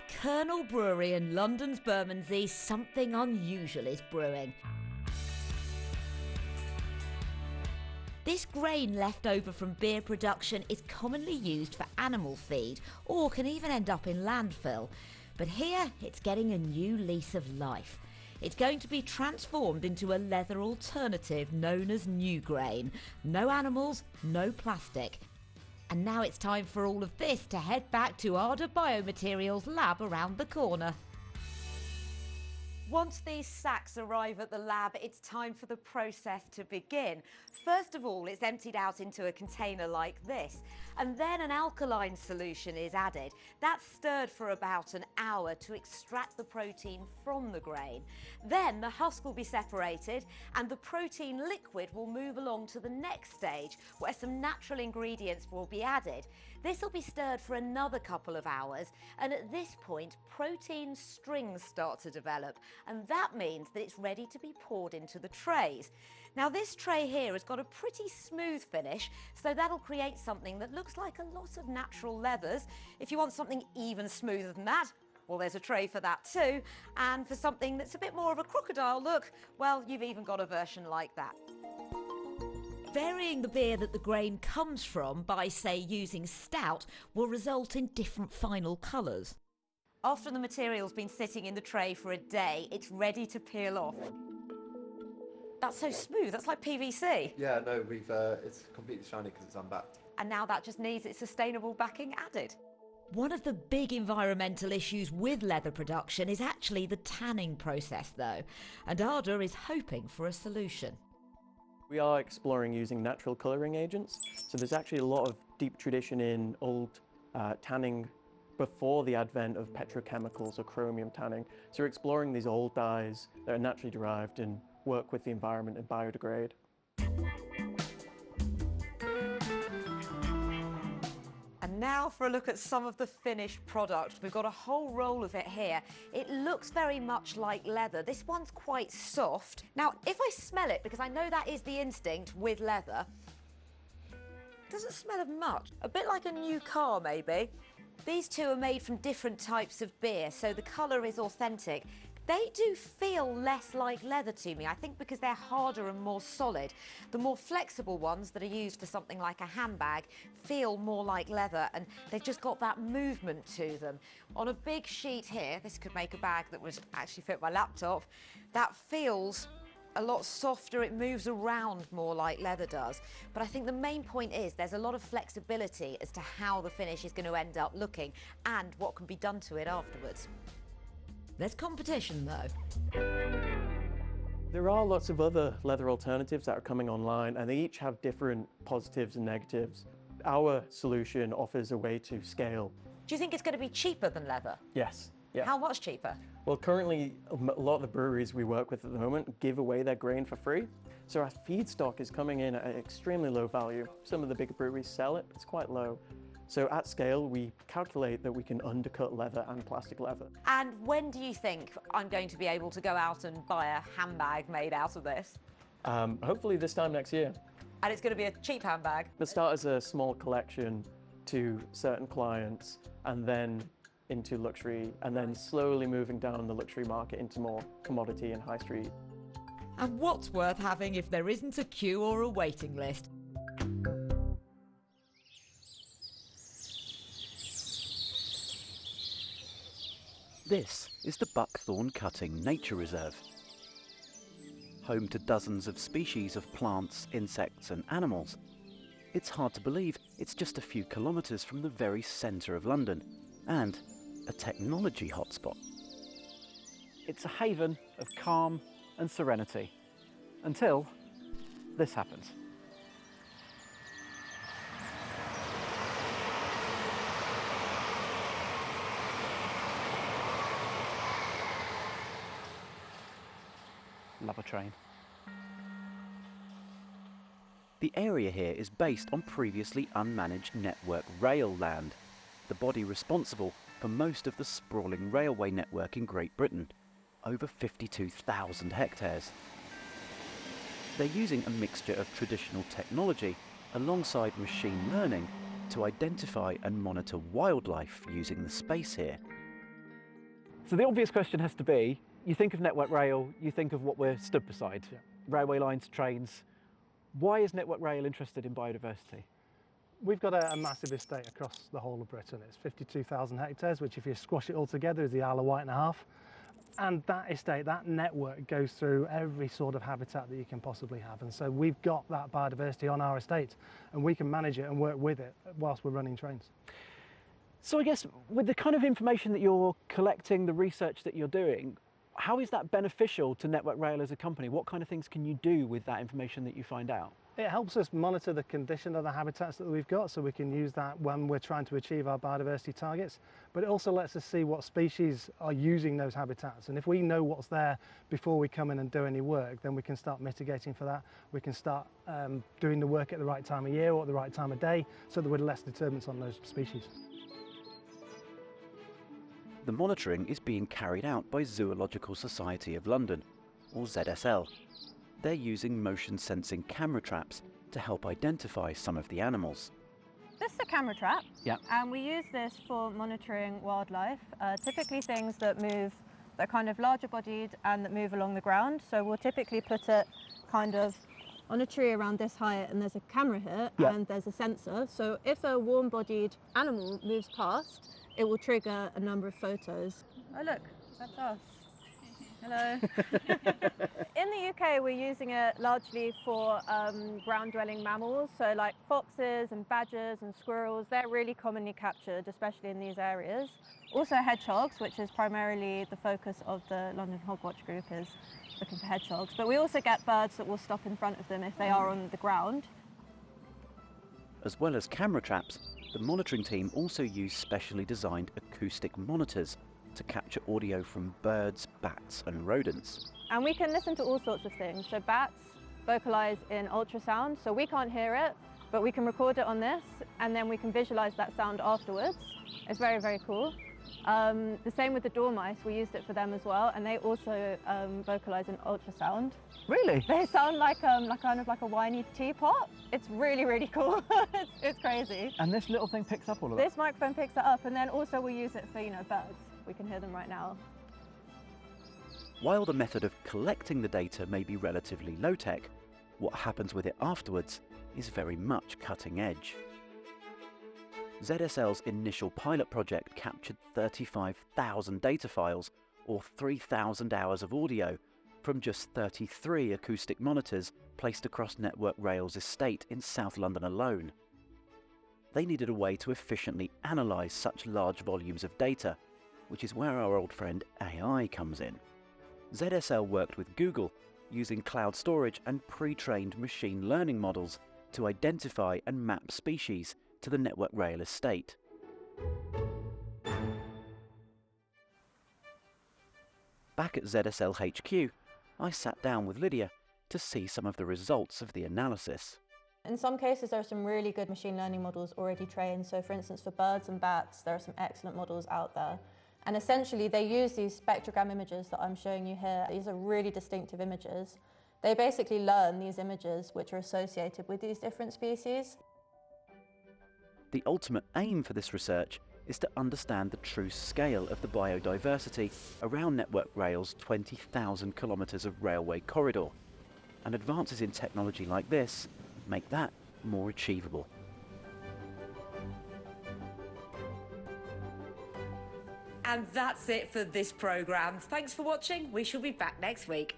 At Colonel Brewery in London's Bermondsey, something unusual is brewing. This grain left over from beer production is commonly used for animal feed or can even end up in landfill. But here it's getting a new lease of life. It's going to be transformed into a leather alternative known as new grain. No animals, no plastic. And now it's time for all of this to head back to Arda Biomaterials lab around the corner. Once these sacks arrive at the lab, it's time for the process to begin. First of all, it's emptied out into a container like this, and then an alkaline solution is added. That's stirred for about an hour to extract the protein from the grain. Then the husk will be separated, and the protein liquid will move along to the next stage, where some natural ingredients will be added. This will be stirred for another couple of hours, and at this point, protein strings start to develop. And that means that it's ready to be poured into the trays. Now this tray here has got a pretty smooth finish, so that'll create something that looks like a lot of natural leathers. If you want something even smoother than that, well, there's a tray for that too. And for something that's a bit more of a crocodile look, well, you've even got a version like that. Varying the beer that the grain comes from by, say, using stout will result in different final colours. After the material's been sitting in the tray for a day, it's ready to peel off. That's so smooth, that's like PVC. Yeah, no, it's completely shiny because it's unbacked. And now that just needs its sustainable backing added. One of the big environmental issues with leather production is actually the tanning process though, and Arda is hoping for a solution. We are exploring using natural colouring agents, so there's actually a lot of deep tradition in old tanning before the advent of petrochemicals or chromium tanning. So we're exploring these old dyes that are naturally derived and work with the environment and biodegrade. And now for a look at some of the finished product. We've got a whole roll of it here. It looks very much like leather. This one's quite soft. Now, if I smell it, because I know that is the instinct with leather, it doesn't smell of much. A bit like a new car, maybe. These two are made from different types of beer, so the colour is authentic. They do feel less like leather to me, I think because they're harder and more solid. The more flexible ones that are used for something like a handbag feel more like leather, and they've just got that movement to them. On a big sheet here, this could make a bag that would actually fit my laptop, that feels a lot softer, it moves around more like leather does. But I think the main point is there's a lot of flexibility as to how the finish is going to end up looking and what can be done to it afterwards. There's competition though. There are lots of other leather alternatives that are coming online, and they each have different positives and negatives. Our solution offers a way to scale. Do you think it's going to be cheaper than leather? Yes. Yeah. How much cheaper? Well, currently, a lot of the breweries we work with at the moment give away their grain for free. So our feedstock is coming in at an extremely low value. Some of the bigger breweries sell it, but it's quite low. So at scale, we calculate that we can undercut leather and plastic leather. And when do you think I'm going to be able to go out and buy a handbag made out of this? Hopefully this time next year. And it's going to be a cheap handbag? It'll start as a small collection to certain clients, and then into luxury, and then slowly moving down the luxury market into more commodity and high street. And what's worth having if there isn't a queue or a waiting list? This is the Buckthorn Cutting Nature Reserve. Home to dozens of species of plants, insects and animals. It's hard to believe it's just a few kilometres from the very centre of London, and a technology hotspot. It's a haven of calm and serenity, until this happens. Love a train. The area here is based on previously unmanaged Network Rail land, the body responsible for most of the sprawling railway network in Great Britain, over 52,000 hectares. They're using a mixture of traditional technology alongside machine learning to identify and monitor wildlife using the space here. So the obvious question has to be, you think of Network Rail, you think of what we're stood beside, railway lines, trains. Why is Network Rail interested in biodiversity? We've got a massive estate across the whole of Britain. It's 52,000 hectares, which if you squash it all together is the Isle of Wight and a half. And that estate, that network goes through every sort of habitat that you can possibly have. And so we've got that biodiversity on our estate and we can manage it and work with it whilst we're running trains. So I guess with the kind of information that you're collecting, the research that you're doing, how is that beneficial to Network Rail as a company? What kind of things can you do with that information that you find out? It helps us monitor the condition of the habitats that we've got, so we can use that when we're trying to achieve our biodiversity targets. But it also lets us see what species are using those habitats. And if we know what's there before we come in and do any work, then we can start mitigating for that. We can start doing the work at the right time of year or at the right time of day, so that we're less disturbance on those species. The monitoring is being carried out by Zoological Society of London, or ZSL. They're using motion sensing camera traps to help identify some of the animals. This is a camera trap, Yeah. and we use this for monitoring wildlife, typically things that move, that are kind of larger bodied and that move along the ground. So we'll typically put it kind of on a tree around this height, and there's a camera here, Yeah. and there's a sensor. So if a warm-bodied animal moves past, it will trigger a number of photos. Oh look, that's us. Hello. In the UK, we're using it largely for ground-dwelling mammals, so like foxes and badgers and squirrels. They're really commonly captured, especially in these areas. Also hedgehogs, which is primarily the focus of the London Hog Watch group, is looking for hedgehogs. But we also get birds that will stop in front of them if they are on the ground. As well as camera traps, the monitoring team also use specially designed acoustic monitors to capture audio from birds, bats and rodents. And we can listen to all sorts of things. So bats vocalize in ultrasound, so we can't hear it, but we can record it on this, and then we can visualize that sound afterwards. It's very, very cool. The same with the dormice, we used it for them as well, and they also vocalize in ultrasound. Really? They sound like kind of like a whiny teapot. It's really, really cool. it's crazy. And this little thing picks up all of that? This microphone picks it up, and then also we use it for, birds. We can hear them right now. While the method of collecting the data may be relatively low-tech, what happens with it afterwards is very much cutting edge. ZSL's initial pilot project captured 35,000 data files, or 3,000 hours of audio, from just 33 acoustic monitors placed across Network Rail's estate in South London alone. They needed a way to efficiently analyse such large volumes of data, which is where our old friend AI comes in. ZSL worked with Google using cloud storage and pre-trained machine learning models to identify and map species to the Network Rail estate. Back at ZSL HQ, I sat down with Lydia to see some of the results of the analysis. In some cases, there are some really good machine learning models already trained. So for instance, for birds and bats, there are some excellent models out there. And essentially, they use these spectrogram images that I'm showing you here. These are really distinctive images. They basically learn these images which are associated with these different species. The ultimate aim for this research is to understand the true scale of the biodiversity around Network Rail's 20,000 kilometres of railway corridor, and advances in technology like this make that more achievable. And that's it for this programme. Thanks for watching. We shall be back next week.